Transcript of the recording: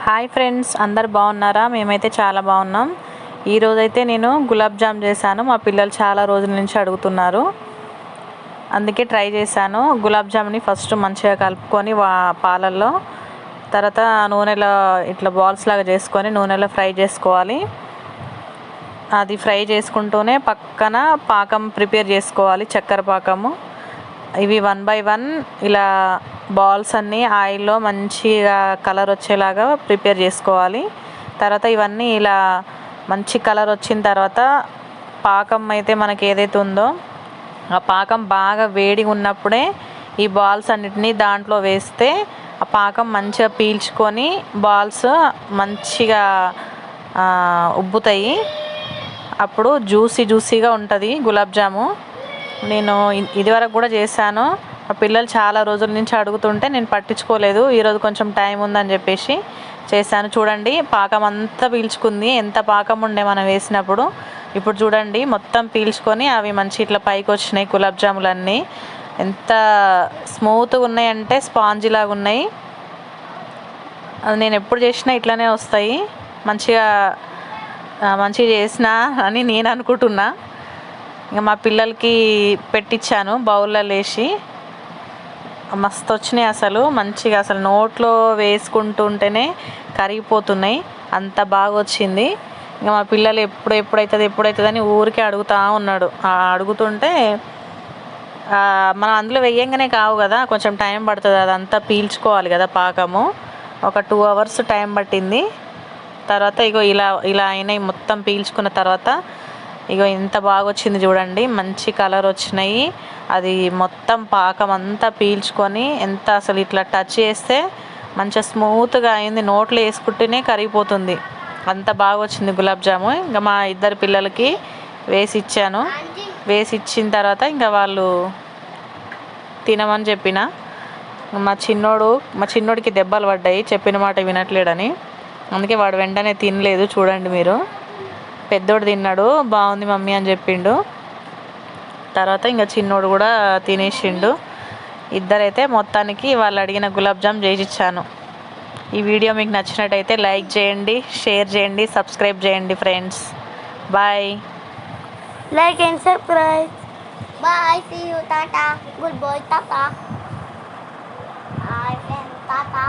Hi friends, అందరు బాగున్నారా? మేమైతే చాలా బాగున్నాం. ఈరోజైతే నేను గులాబ్ జామ్ చేశాను. మా పిల్లలు చాలా రోజుల నుంచి అడుగుతున్నారు, అందుకే ట్రై చేశాను. గులాబ్ జామ్ని ఫస్ట్ మంచిగా కలుపుకొని పాలల్లో, తర్వాత నూనెలో ఇట్లా బాల్స్ లాగా చేసుకొని నూనెలో ఫ్రై చేసుకోవాలి. అది ఫ్రై చేసుకుంటూనే పక్కన పాకం ప్రిపేర్ చేసుకోవాలి, చక్కెర పాకము. ఇవి 1 బై 1 ఇలా బాల్స్ అన్నీ ఆయిల్లో మంచిగా కలర్ వచ్చేలాగా ప్రిపేర్ చేసుకోవాలి. తర్వాత ఇవన్నీ ఇలా మంచి కలర్ వచ్చిన తర్వాత పాకం అయితే మనకి ఏదైతే ఉందో ఆ పాకం బాగా వేడిగా ఉన్నప్పుడే ఈ బాల్స్ అన్నిటినీ దాంట్లో వేస్తే ఆ పాకం మంచిగా పీల్చుకొని బాల్స్ మంచిగా ఉబ్బుతాయి. అప్పుడు జ్యూసీగా ఉంటుంది గులాబ్ జాము. నేను ఇదివరకు కూడా చేశాను. మా పిల్లలు చాలా రోజుల నుంచి అడుగుతుంటే నేను పట్టించుకోలేదు. ఈరోజు కొంచెం టైం ఉందని చెప్పేసి చేశాను. చూడండి, పాకం అంతా పీల్చుకుంది. ఎంత పాకం ఉండే మనం వేసినప్పుడు. ఇప్పుడు చూడండి, మొత్తం పీల్చుకొని అవి మంచి ఇట్లా పైకి వచ్చినాయి. గులాబ్ జాములన్నీ ఎంత స్మూత్గా ఉన్నాయంటే స్పాంజీ లాగా ఉన్నాయి. నేను ఎప్పుడు చేసినా ఇట్లానే వస్తాయి. మంచిగా చేసిన అని నేను అనుకుంటున్నా. ఇంకా మా పిల్లలకి పెట్టించాను బౌల్లో వేసి. మస్తు వచ్చినాయి అసలు, మంచిగా అసలు నోట్లో వేసుకుంటుంటేనే కరిగిపోతున్నాయి, అంత బాగా వచ్చింది. ఇంకా మా పిల్లలు ఎప్పుడైతుంది అని ఊరికే అడుగుతూ ఉన్నాడు. అడుగుతుంటే మనం అందులో వేయంగానే కావు కదా, కొంచెం టైం పడుతుంది. అదంతా పీల్చుకోవాలి కదా పాకము. ఒక 2 hours టైం పట్టింది. తర్వాత ఇలా అయినాయి. మొత్తం పీల్చుకున్న తర్వాత ఇంత బాగా వచ్చింది చూడండి, మంచి కలర్ వచ్చినాయి. అది మొత్తం పాకం అంతా పీల్చుకొని ఎంత అసలు ఇట్లా టచ్ చేస్తే మంచిగా స్మూత్గా అయింది. నోట్లో వేసుకుంటేనే కరిగిపోతుంది, అంత బాగా వచ్చింది గులాబ్ జాము. ఇంకా మా ఇద్దరు పిల్లలకి వేసి ఇచ్చాను. వేసి ఇచ్చిన తర్వాత ఇంకా వాళ్ళు తినమని చెప్పిన. మా చిన్నోడికి దెబ్బలు పడ్డాయి, చెప్పిన మాట వినట్లేడని. అందుకే వాడు వెంటనే తినలేదు. చూడండి మీరు, పెద్దోడు తిన్నాడు, బాగుంది మమ్మీ అని చెప్పిండు. తర్వాత ఇంకా చిన్నోడు కూడా తినేసిండు. ఇద్దరైతే మొత్తానికి వాళ్ళు అడిగిన గులాబ్ జామ్ చేసి ఇచ్చాను. ఈ వీడియో మీకు నచ్చినట్టయితే లైక్ చేయండి, షేర్ చేయండి, సబ్స్క్రైబ్ చేయండి friends. Bye. Like and subscribe. Bye. See you. Tata. Good boy. Tata. Bye. Tata.